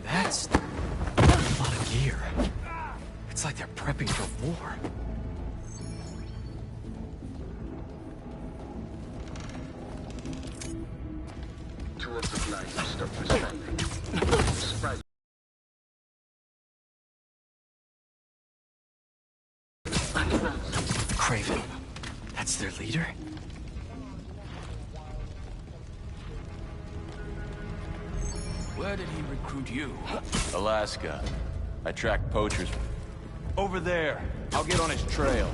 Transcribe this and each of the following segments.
That's a lot of gear. It's like they're prepping for war. Two of the flags have stopped responding. Surprise. Kraven. That's their leader? Where did he recruit you? Alaska. I track poachers. Over there. I'll get on his trail.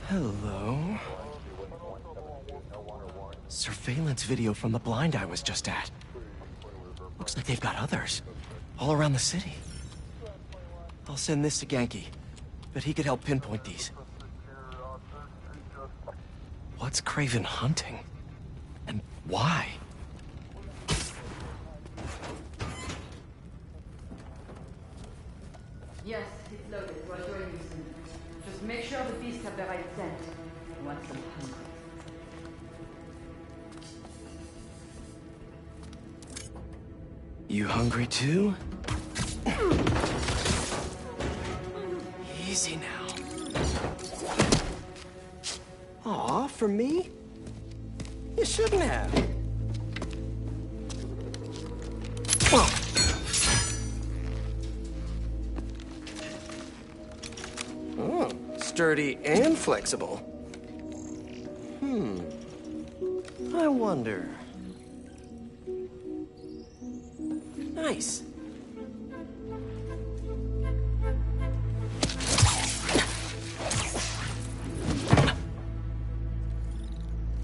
Hello? Surveillance video from the blind I was just at. Looks like they've got others. All around the city. I'll send this to Ganke. Bet he could help pinpoint these. What's Kraven hunting? And why? Yes, it's loaded. We'll join you soon. Just make sure the beasts have the right scent. You want some hungry. You hungry too? Easy now. Aw, for me? You shouldn't have. Oh, sturdy and flexible. I wonder. Nice.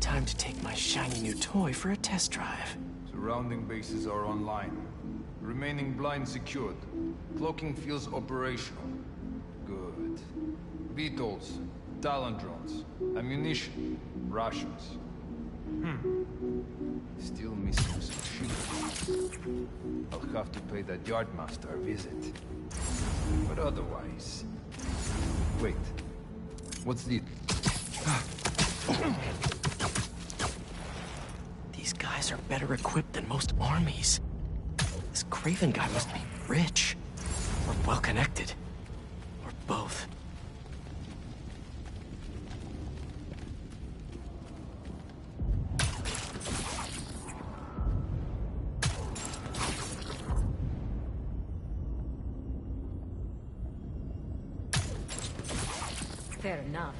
Time to take my shiny new toy for a test drive. Surrounding bases are online. Remaining blind secured. Cloaking feels operational. Good. Beetles, Talon drones, ammunition, rations. Still missing some shoes. I'll have to pay that yardmaster a visit. But otherwise... Wait. What's the... These guys are better equipped than most armies. This Kraven guy must be rich. Or well-connected. Or both. Fair enough.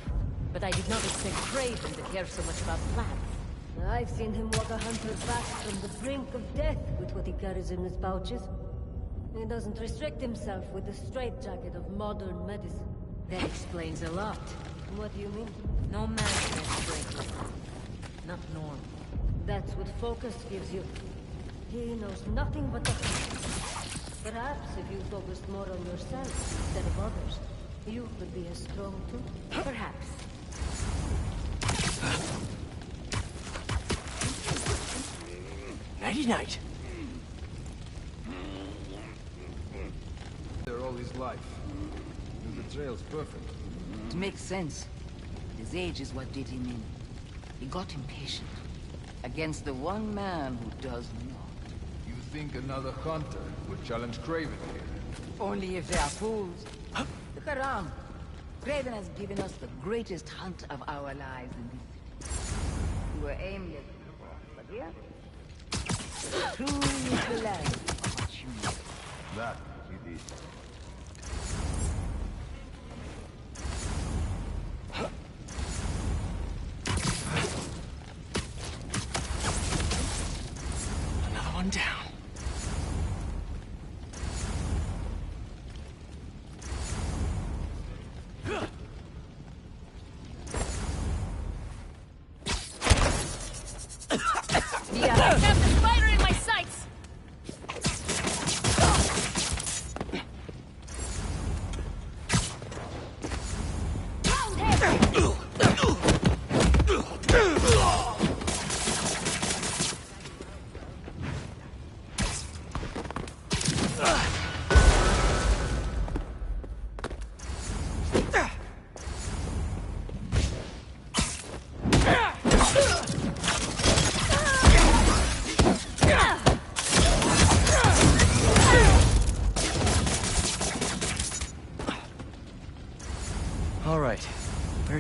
But I did not expect Kraven to care so much about plants. I've seen him walk a hunter back from the brink of death with what he carries in his pouches. He doesn't restrict himself with the straitjacket of modern medicine. That explains a lot. What do you mean? No man can strength. Not normal. That's what focus gives you. He knows nothing but the hunt. Perhaps if you focused more on yourself instead of others, you could be as strong too. Perhaps. Nighty-night. There all his life. The betrayal's perfect. It makes sense. His age is what did him in. He got impatient. Against the one man who does not. You think another hunter would challenge Kraven here? Only if they are fools. Look around. Kraven has given us the greatest hunt of our lives in this city. We were aimless before, but here... True to land. What you need. That he did. Another one down. Yeah, I have the spider in my sights!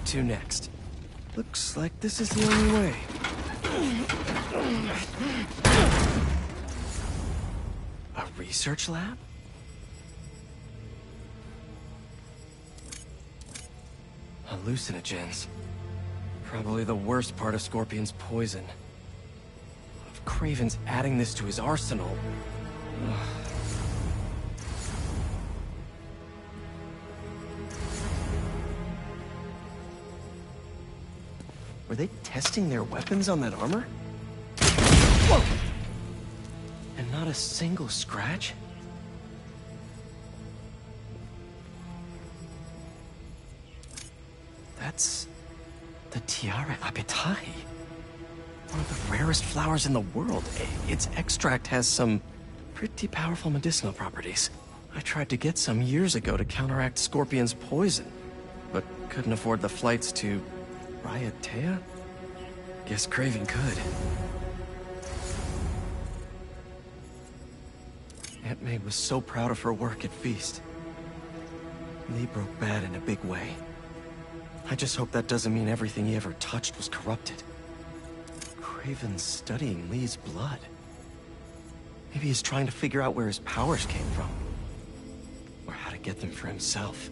Where to next? Looks like this is the only way. A research lab? Hallucinogens. Probably the worst part of Scorpion's poison. If Kraven's adding this to his arsenal... Were they testing their weapons on that armor? Whoa! And not a single scratch? That's... the Tiara Apitai. One of the rarest flowers in the world. Its extract has some pretty powerful medicinal properties. I tried to get some years ago to counteract Scorpion's poison, but couldn't afford the flights to Raiatea? Guess Kraven could. Aunt May was so proud of her work at Feast. Lee broke bad in a big way. I just hope that doesn't mean everything he ever touched was corrupted. Kraven's studying Lee's blood. Maybe he's trying to figure out where his powers came from. Or how to get them for himself.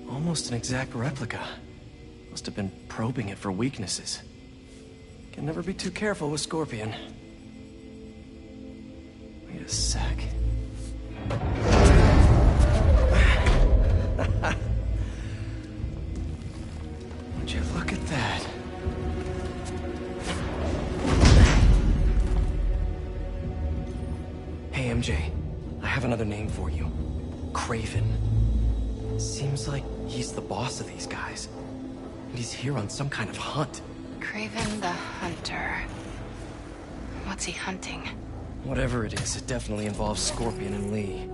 Almost an exact replica. Must have been probing it for weaknesses. Can never be too careful with Scorpion. Wait a sec. Would you look at that? Hey, MJ. I have another name for you. Kraven. Seems like he's the boss of these guys. And he's here on some kind of hunt. Kraven the Hunter. What's he hunting? Whatever it is, it definitely involves Scorpion and Lee.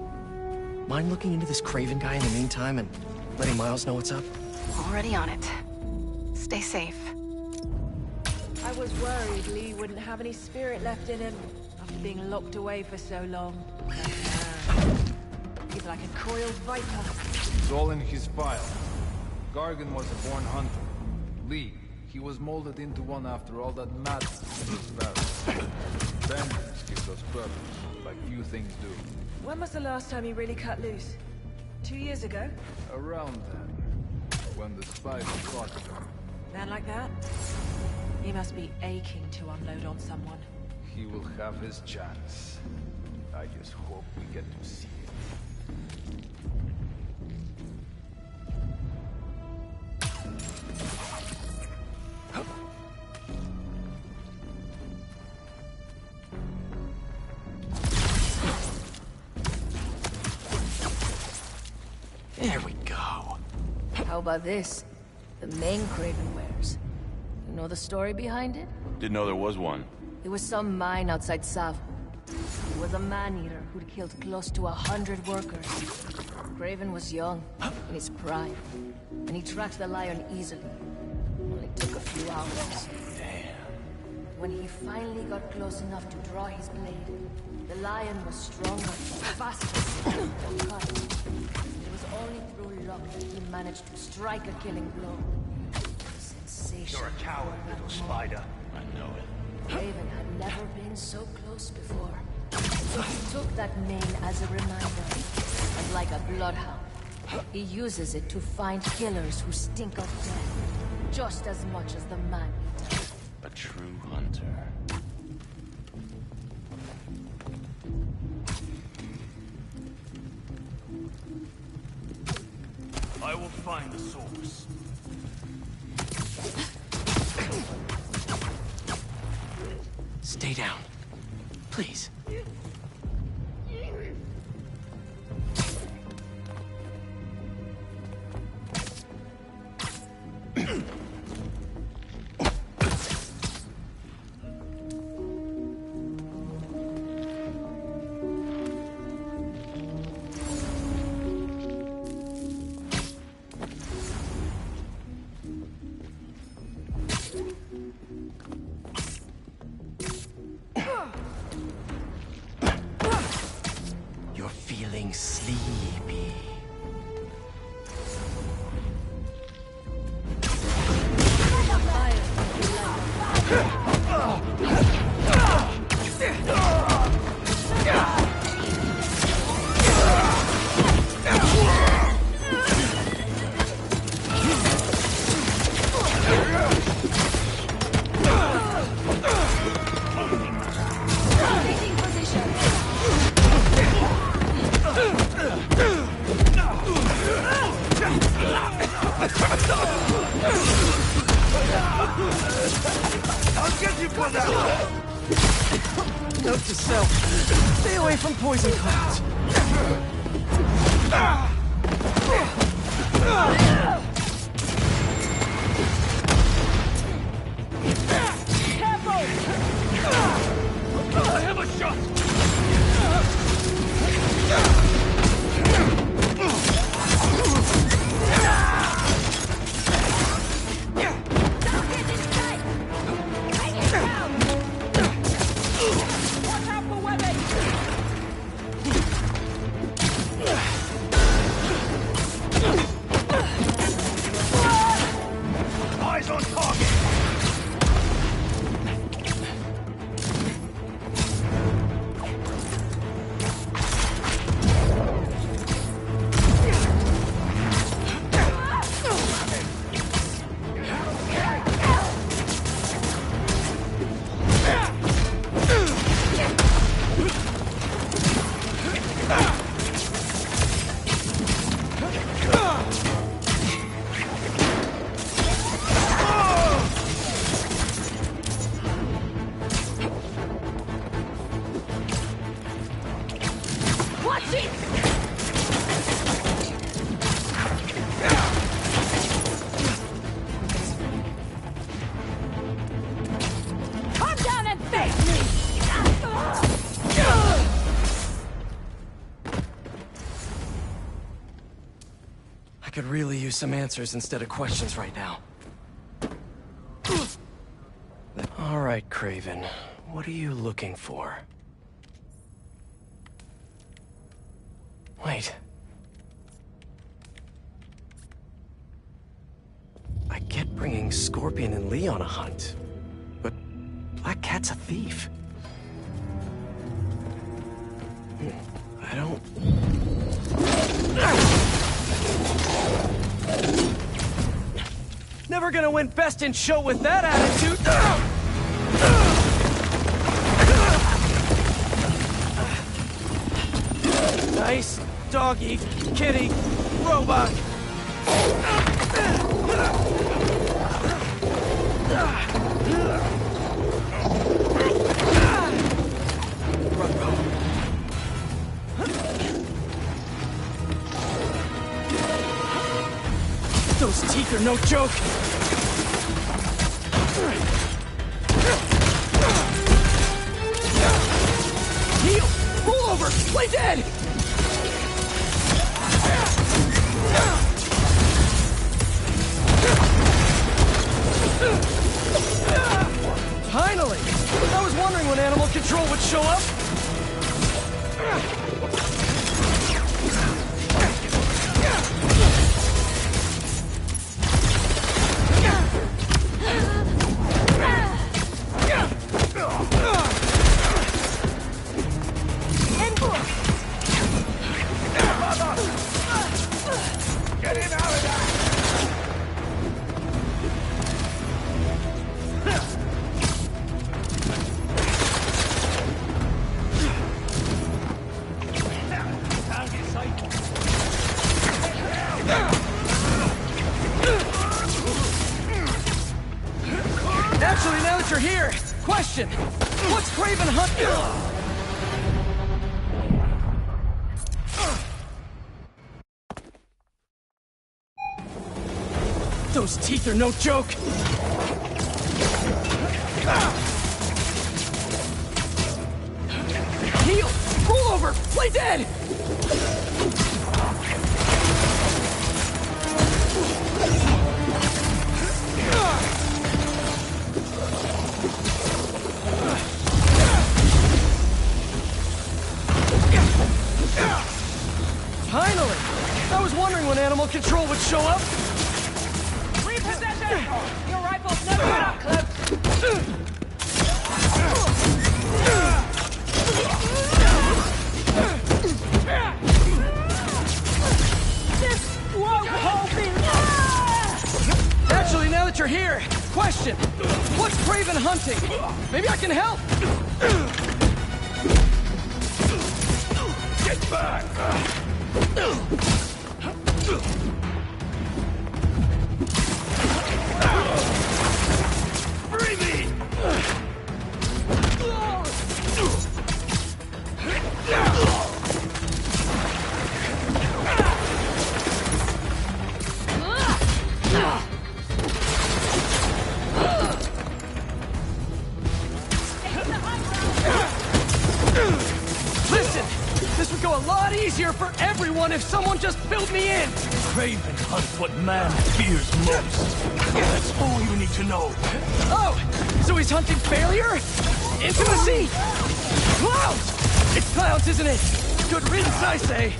Mind looking into this Kraven guy in the meantime and letting Miles know what's up? Already on it. Stay safe. I was worried Lee wouldn't have any spirit left in him after being locked away for so long. He's like a coiled viper. It's all in his file. Gargan was a born hunter. Lee, he was molded into one after all that madness in his barracks. Vengeance gives us purpose, like few things do. When was the last time he really cut loose? 2 years ago? Around then, when the spider caught him. Man like that? He must be aching to unload on someone. He will have his chance. I just hope we get to see it. There we go. How about this? The main Kraven wears. You know the story behind it? Didn't know there was one. It was some mine outside Savo. It was a man-eater who'd killed close to 100 workers. Kraven was young, in his prime, and he tracked the lion easily. Only took a few hours. When he finally got close enough to draw his blade, the lion was stronger, faster, and cut. It was only through luck that he managed to strike a killing blow. Sensation. You're a coward, little spider. I know it. Kraven had never been so close before. So he took that mane as a reminder, and like a bloodhound, he uses it to find killers who stink of death, just as much as the man-eater. A true hunter. I will find the source. Stay down. Please. feeling sleepy. I'll get you for that! Note to self, stay away from poison clouds. I have a shot! Eyes on target! I could really use some answers instead of questions right now. All right, Kraven. What are you looking for? Wait. I get bringing Scorpion and Lee on a hunt, but Black Cat's a thief. I don't... Never gonna win Best in Show with that attitude! Nice doggy, kitty, robot! Those teeth are no joke! Heal! Roll over! Play dead! Finally! I was wondering when Animal Control would show up! Get in out of there! Actually, now that you're here, question! What's Kraven hunting? Those teeth are no joke! Heal! Roll over! Play dead! when animal control would show up? Repossession! Your rifle's never been up close! This won't hold me! Actually, now that you're here, question. What's Kraven hunting? Maybe I can help! Get back! Free me! Listen, this would go a lot easier for everyone if someone just filled me in! Kraven hunts what man fears most. That's all you need to know. Oh, so he's hunting failure? Intimacy? Clowns! It's clowns, isn't it? Good riddance, I say.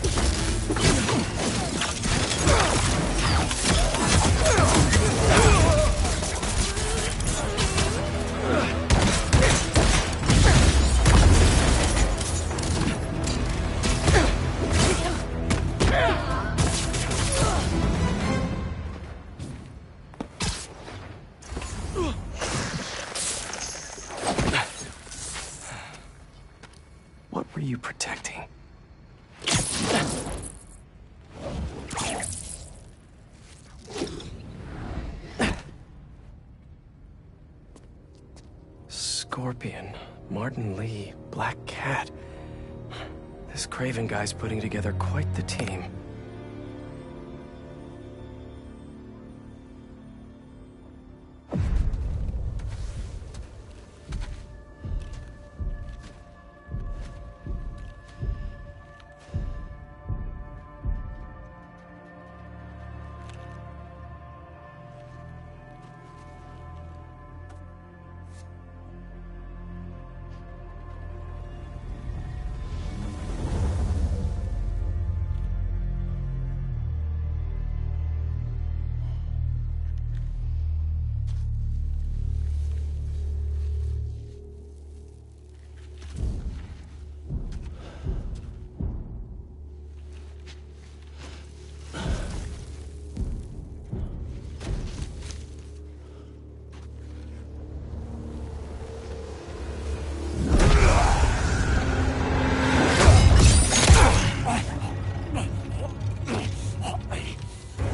What were you protecting? Scorpion, Martin Lee, Black Cat. This Kraven guy's putting together quite the team.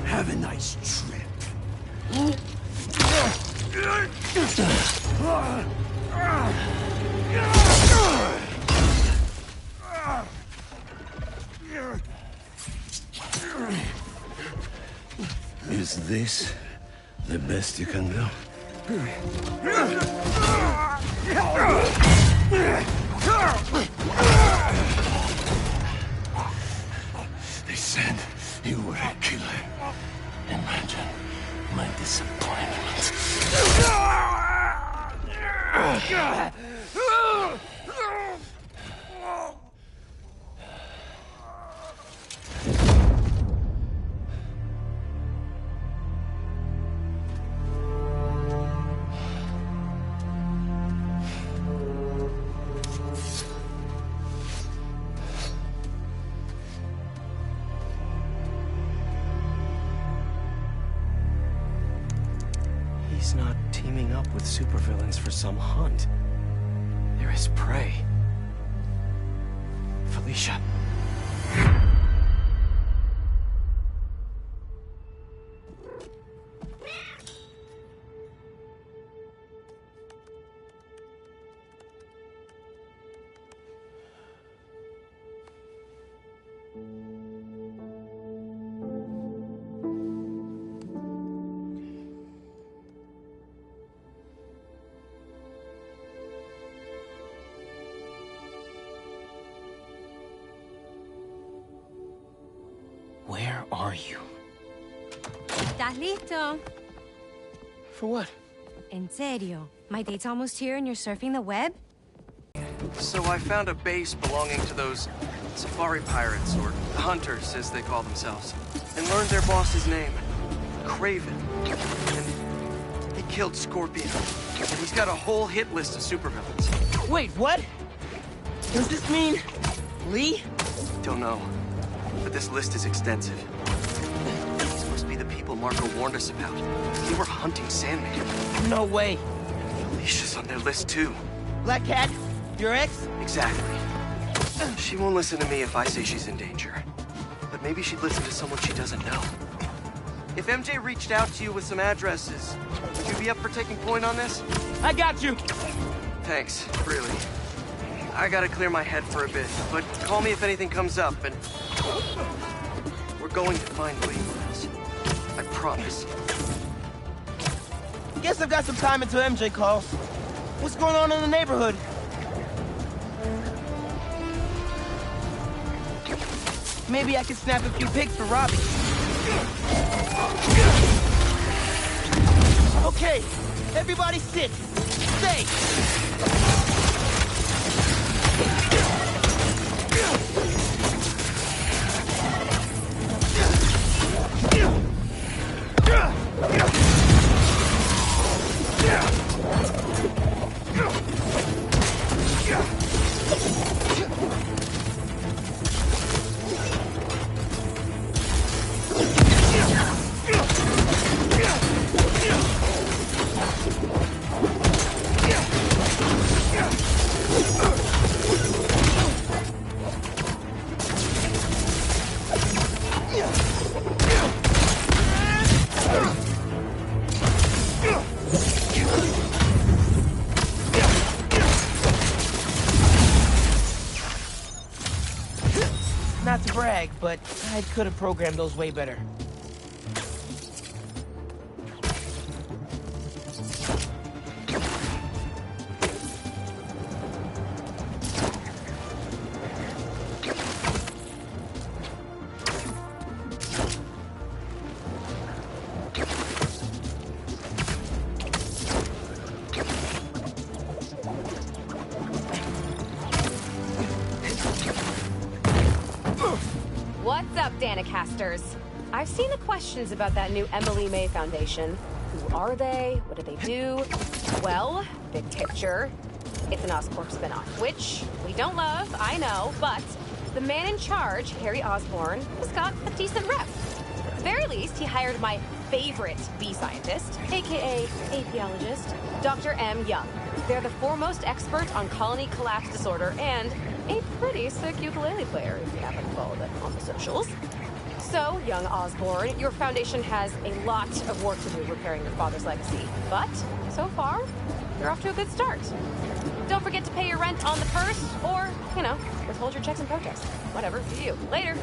Have a nice trip. Is this the best you can do? They said you were a killer. Imagine my disappointment. He's not teaming up with supervillains for some hunt. They're his prey. Felicia. Where are you? ¿Estás listo? For what? En serio? My date's almost here and you're surfing the web? So I found a base belonging to those Safari pirates, or hunters, as they call themselves, and learned their boss's name, Kraven. And he killed Scorpion. And he's got a whole hit list of supervillains. Wait, what? Does this mean... Lee? Don't know. But this list is extensive. These must be the people Marco warned us about. They were hunting Sandman. No way. Felicia's on their list, too. Black Cat? Your ex? Exactly. She won't listen to me if I say she's in danger. But maybe she'd listen to someone she doesn't know. If MJ reached out to you with some addresses, would you be up for taking point on this? I got you! Thanks, really. I gotta clear my head for a bit, but call me if anything comes up, and... we're going to find Lee, Miles. I promise. Guess I've got some time until MJ calls. What's going on in the neighborhood? Maybe I can snap a few pics for Robbie. Okay, everybody sit. Stay. Not to brag, but I could have programmed those way better. What's up, Danicasters? I've seen the questions about that new Emily May Foundation. Who are they? What do they do? Well, big picture, it's an Oscorp spinoff, which we don't love, I know, but the man in charge, Harry Osborn, has got a decent rep. At the very least, he hired my favorite bee scientist, aka apiologist, Dr. M. Young. They're the foremost expert on colony collapse disorder and a pretty sick ukulele player, if you happen to follow them on the socials. So, young Osborn, your foundation has a lot of work to do repairing your father's legacy. But, so far, you're off to a good start. Don't forget to pay your rent on the first, or, withhold your checks in protest. Whatever, for you. Later.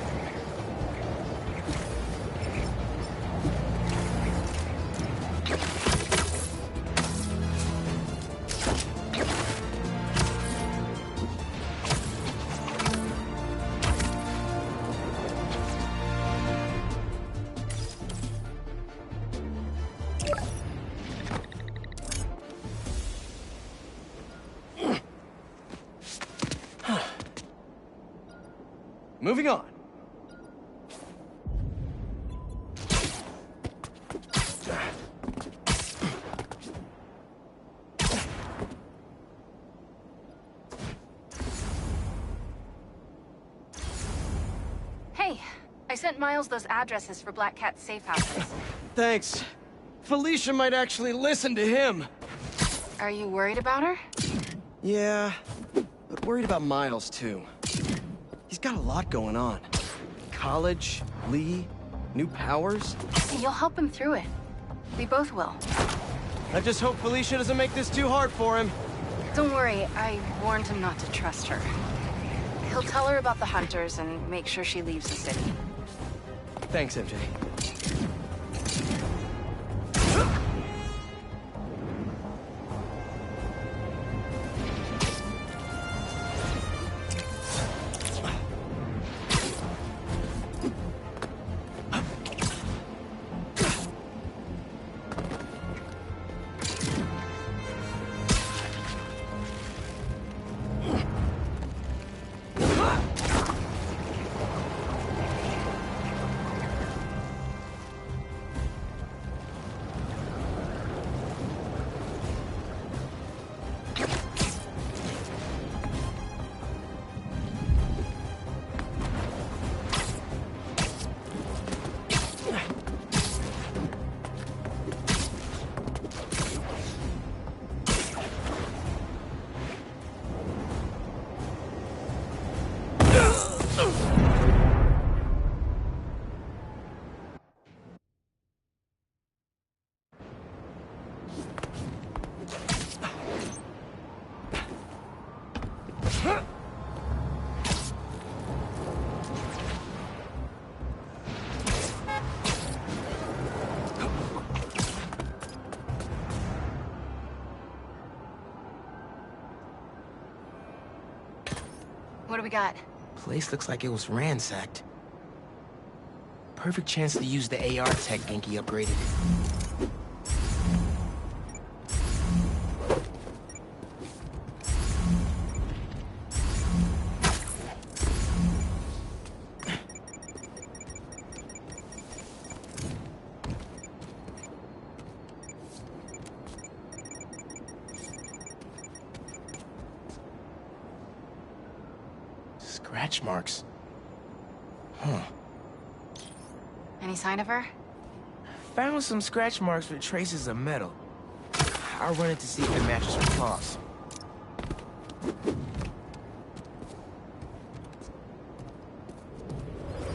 Moving on. Hey, I sent Miles those addresses for Black Cat's safe houses. Thanks. Felicia might actually listen to him. Are you worried about her? Yeah, but worried about Miles, too. He's got a lot going on. College, Lee, new powers. You'll help him through it. We both will. I just hope Felicia doesn't make this too hard for him. Don't worry, I warned him not to trust her. He'll tell her about the hunters and make sure she leaves the city. Thanks, MJ. What do we got? Place looks like it was ransacked. Perfect chance to use the AR tech Genki upgraded. Scratch marks. Huh. Any sign of her? Found some scratch marks with traces of metal. I'll run it to see if it matches her claws.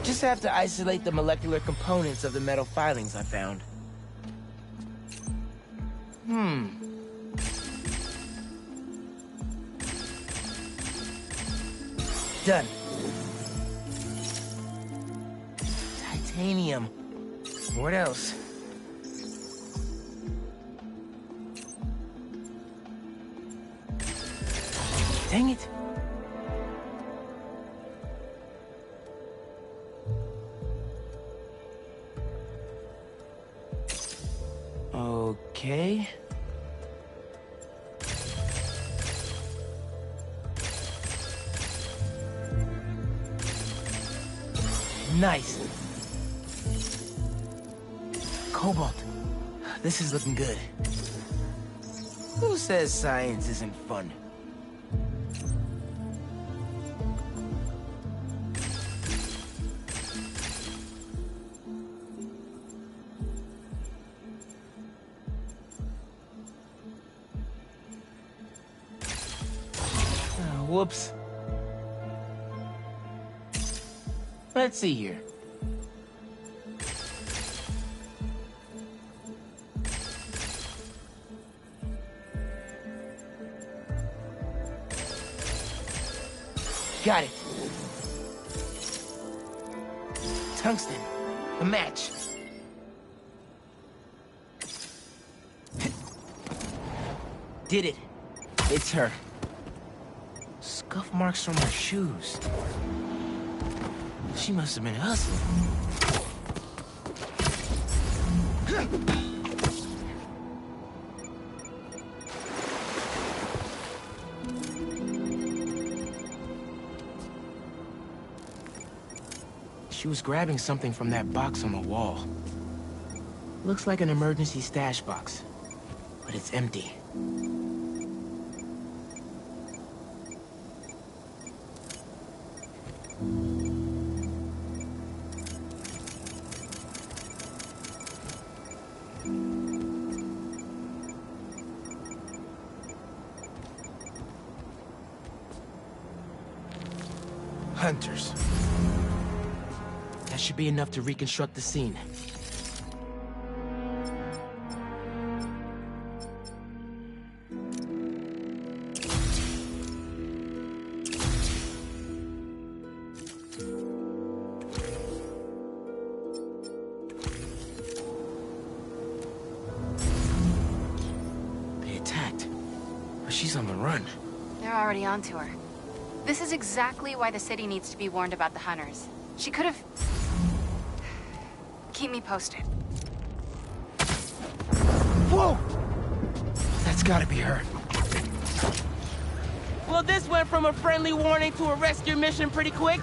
Just have to isolate the molecular components of the metal filings I found. Done. Titanium. What else? Dang it. Okay. Nice. Cobalt. This is looking good. Who says science isn't fun? Whoops. Let's see here. Got it. Tungsten. A match. Did it. It's her. Scuff marks from her shoes. She must have been hustling. She was grabbing something from that box on the wall. Looks like an emergency stash box, but it's empty. Hunters. That should be enough to reconstruct the scene. They attacked, but she's on the run. They're already onto her. This is exactly why the city needs to be warned about the hunters. She could have... Keep me posted. Whoa! That's gotta be her. Well, this went from a friendly warning to a rescue mission pretty quick.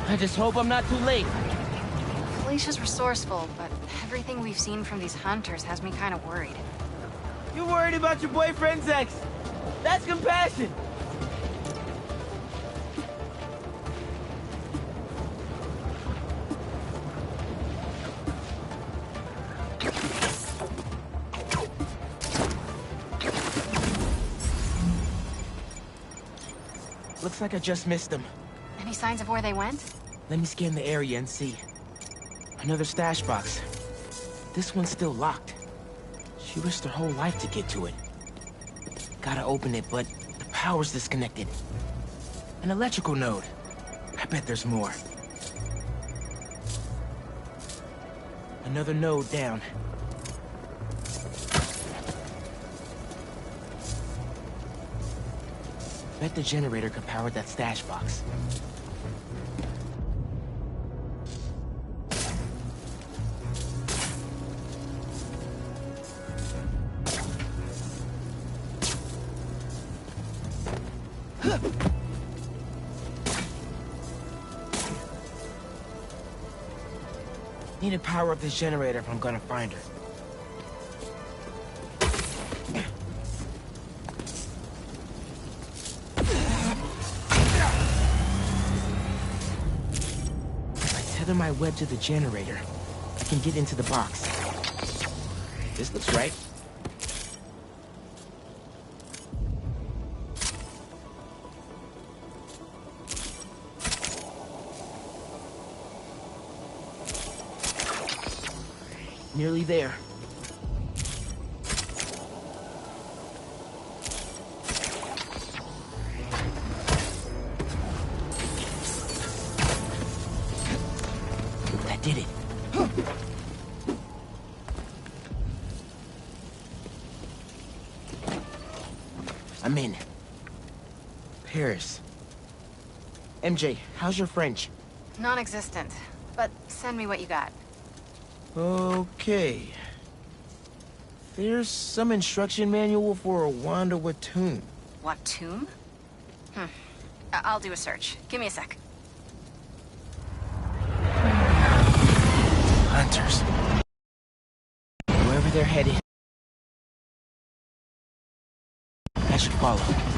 I just hope I'm not too late. Felicia's resourceful, but everything we've seen from these hunters has me kind of worried. You're worried about your boyfriend's ex. That's compassion. Looks like I just missed him. Any signs of where they went? Let me scan the area and see. Another stash box. This one's still locked. She risked her whole life to get to it. Gotta open it, but the power's disconnected. An electrical node. I bet there's more. Another node down. Bet the generator could power that stash box. Need to power up this generator if I'm gonna find her. If I tether my web to the generator, I can get into the box. This looks right. Nearly there. That did it. I'm in. Paris. MJ, how's your French? Non-existent. But send me what you got. Okay. There's some instruction manual for a Wanda Watoon. Watoon? I'll do a search. Give me a sec. Hunters. Wherever they're headed, I should follow.